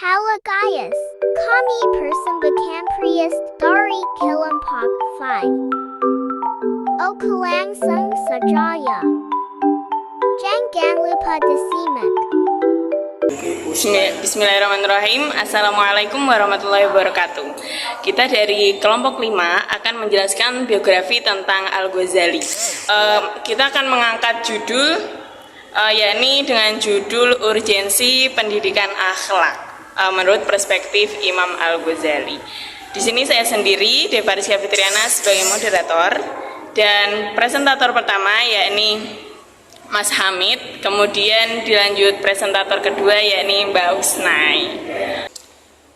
Halagayas, kami persembahan Prius dari Kelompok 5. O Kalangsung Sajaya. Jangan lupa disimak. Bismillahirrahmanirrahim. Assalamualaikum warahmatullahi wabarakatuh. Kita dari kelompok 5 akan menjelaskan biografi tentang Al-Ghazali. Kita akan mengangkat judul yakni dengan judul Urgensi Pendidikan Akhlak menurut perspektif Imam Al-Ghazali. Di sini saya sendiri, Devaris Fitriana, sebagai moderator, dan presentator pertama yakni Mas Hamid, kemudian dilanjut presentator kedua yakni Mbak Husnai.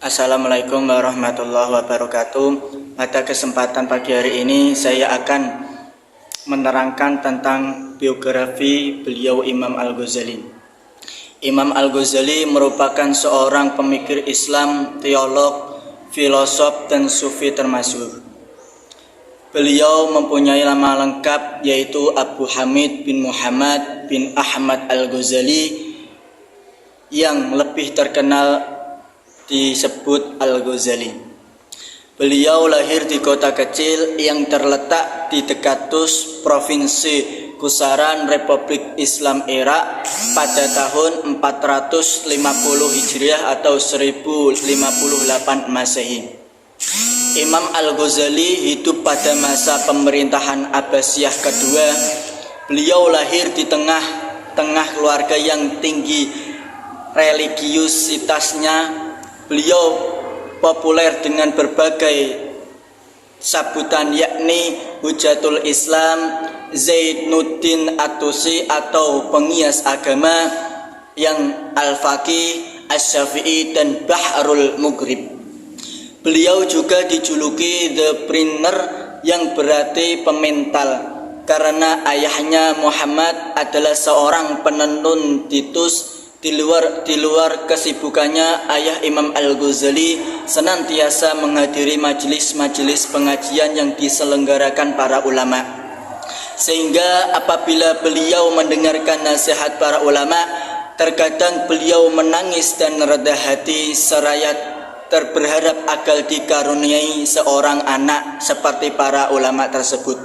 Assalamualaikum warahmatullahi wabarakatuh. Pada kesempatan pagi hari ini saya akan menerangkan tentang biografi beliau Imam Al-Ghazali. Imam Al-Ghazali merupakan seorang pemikir Islam, teolog, filosof, dan sufi termasyhur. Beliau mempunyai nama lengkap yaitu Abu Hamid bin Muhammad bin Ahmad Al-Ghazali, yang lebih terkenal disebut Al-Ghazali. Beliau lahir di kota kecil yang terletak di dekat Tus, Provinsi Kusaran, Republik Islam Irak pada tahun 450 Hijriah atau 1058 Masehi. Imam Al-Ghazali hidup pada masa pemerintahan Abbasiyah kedua. Beliau lahir di tengah keluarga yang tinggi religiusitasnya. Beliau populer dengan berbagai sabutan yakni Hujatul Islam, Zainuddin At-Tusi atau penghias agama, yang Al-Faqih, Asy-Syafi'i, dan Bahrul Mughrib. Beliau juga dijuluki The Printer, yang berarti pemental, karena ayahnya Muhammad adalah seorang penenun Titus. Di luar kesibukannya, ayah Imam Al-Ghazali senantiasa menghadiri majelis-majelis pengajian yang diselenggarakan para ulama. Sehingga apabila beliau mendengarkan nasihat para ulama, terkadang beliau menangis dan reda hati seraya berharap agar dikaruniai seorang anak seperti para ulama tersebut.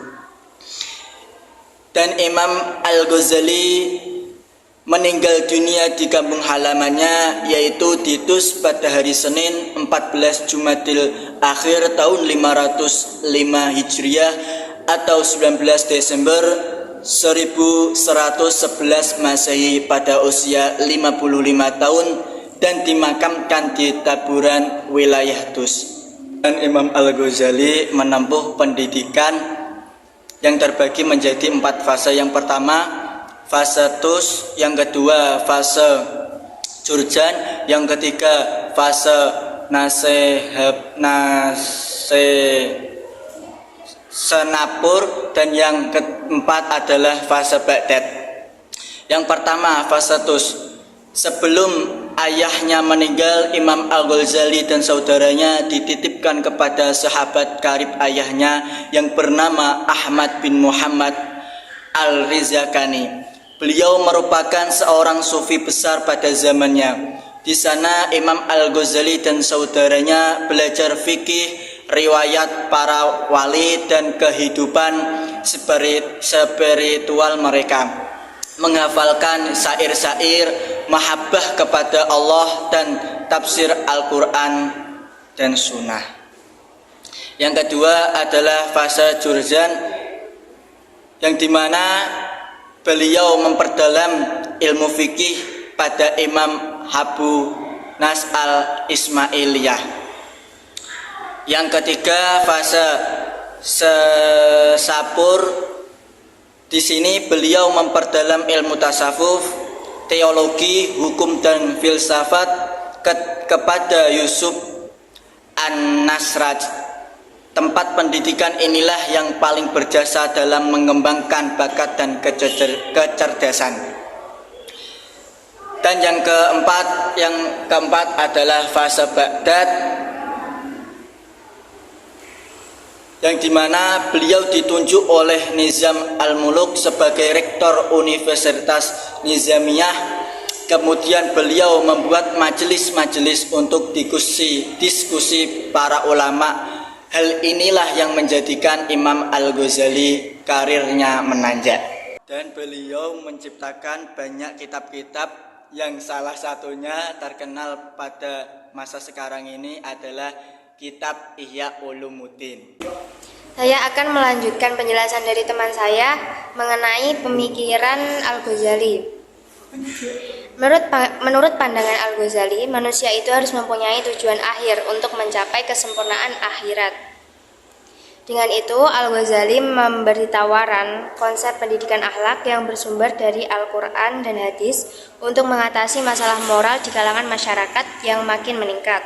Dan Imam Al-Ghazali meninggal dunia di kampung halamannya yaitu di Tus pada hari Senin 14 Jumadil Akhir tahun 505 Hijriah atau 19 Desember 1111 Masehi pada usia 55 tahun dan dimakamkan di Taburan, wilayah Tus. Dan Imam Al-Ghazali menempuh pendidikan yang terbagi menjadi 4 fase. Yang pertama fase Tus, yang kedua fase Jurjan, yang ketiga fase Senapur, dan yang keempat adalah fase Baghdad. Yang pertama fase Tus. Sebelum ayahnya meninggal, Imam Al-Ghazali dan saudaranya dititipkan kepada sahabat karib ayahnya yang bernama Ahmad bin Muhammad Al-Rizakani. Beliau merupakan seorang sufi besar pada zamannya. Di sana Imam Al-Ghazali dan saudaranya belajar fikih, riwayat para wali, dan kehidupan spiritual mereka, menghafalkan syair-syair mahabbah kepada Allah dan tafsir Al-Quran dan Sunnah. Yang kedua adalah fase Jurjan, yang dimana beliau memperdalam ilmu fikih pada Imam Abu Nas al-Ismailiyah. Yang ketiga fase Sapur. Di sini beliau memperdalam ilmu tasawuf, teologi, hukum, dan filsafat kepada Yusuf An-Nasraj. Tempat pendidikan inilah yang paling berjasa dalam mengembangkan bakat dan kecerdasan. Dan yang keempat adalah fase Baghdad, yang dimana beliau ditunjuk oleh Nizam Al-Muluk sebagai rektor Universitas Nizamiyah Kemudian beliau membuat majelis-majelis untuk diskusi para ulama. Hal inilah yang menjadikan Imam Al-Ghazali karirnya menanjak. Dan beliau menciptakan banyak kitab-kitab yang salah satunya terkenal pada masa sekarang ini adalah kitab Ihya Ulumuddin. Saya akan melanjutkan penjelasan dari teman saya mengenai pemikiran Al-Ghazali. Menurut pandangan Al-Ghazali, manusia itu harus mempunyai tujuan akhir untuk mencapai kesempurnaan akhirat. Dengan itu, Al-Ghazali memberi tawaran konsep pendidikan akhlak yang bersumber dari Al-Quran dan hadis untuk mengatasi masalah moral di kalangan masyarakat yang makin meningkat.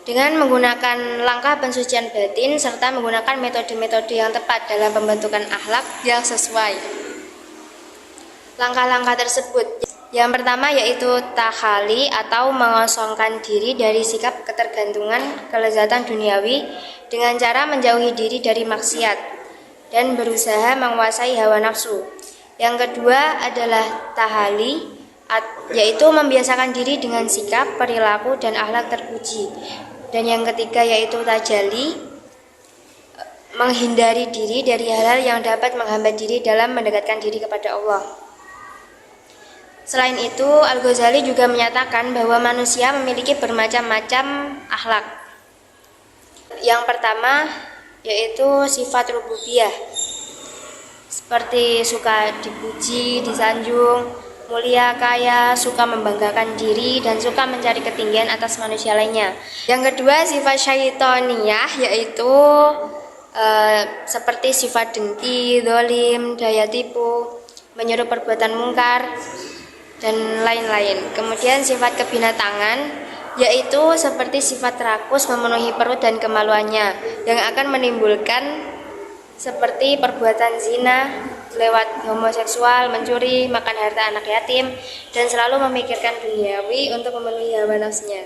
Dengan menggunakan langkah pensucian batin serta menggunakan metode-metode yang tepat dalam pembentukan akhlak yang sesuai. Langkah-langkah tersebut, yang pertama yaitu takhali atau mengosongkan diri dari sikap ketergantungan kelezatan duniawi dengan cara menjauhi diri dari maksiat dan berusaha menguasai hawa nafsu. Yang kedua adalah tahali, yaitu membiasakan diri dengan sikap, perilaku, dan akhlak terpuji. Dan yang ketiga yaitu tajali, menghindari diri dari hal-hal yang dapat menghambat diri dalam mendekatkan diri kepada Allah. Selain itu, Al-Ghazali juga menyatakan bahwa manusia memiliki bermacam-macam akhlak. Yang pertama yaitu sifat rububiyah, seperti suka dipuji, disanjung, mulia, kaya, suka membanggakan diri, dan suka mencari ketinggian atas manusia lainnya. Yang kedua sifat syaitoniyah, yaitu seperti sifat dengki, dolim, daya tipu, menyuruh perbuatan mungkar, dan lain-lain. Kemudian sifat kebinatangan, yaitu seperti sifat rakus memenuhi perut dan kemaluannya yang akan menimbulkan seperti perbuatan zina, lewat homoseksual, mencuri, makan harta anak yatim, dan selalu memikirkan duniawi untuk memenuhi hawa nafsunya.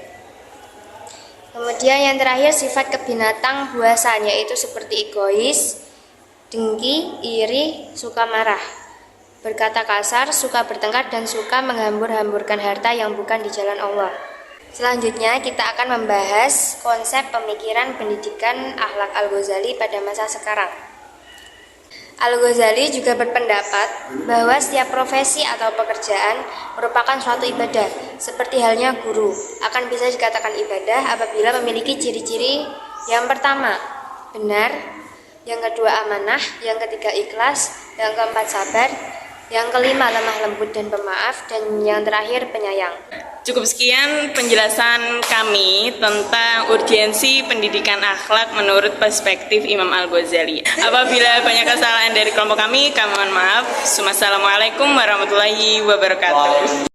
Kemudian yang terakhir sifat kebinatang buasan, yaitu seperti egois, dengki, iri, suka marah, berkata kasar, suka bertengkar, dan suka menghambur-hamburkan harta yang bukan di jalan Allah. Selanjutnya kita akan membahas konsep pemikiran pendidikan akhlak Al-Ghazali pada masa sekarang. Al-Ghazali juga berpendapat bahwa setiap profesi atau pekerjaan merupakan suatu ibadah, seperti halnya guru akan bisa dikatakan ibadah apabila memiliki ciri-ciri yang pertama, benar, yang kedua amanah, yang ketiga ikhlas, yang keempat sabar, yang kelima lemah lembut dan pemaaf, dan yang terakhir penyayang. Cukup sekian penjelasan kami tentang urgensi pendidikan akhlak menurut perspektif Imam Al-Ghazali. Apabila banyak kesalahan dari kelompok kami mohon maaf. Wassalamualaikum warahmatullahi wabarakatuh.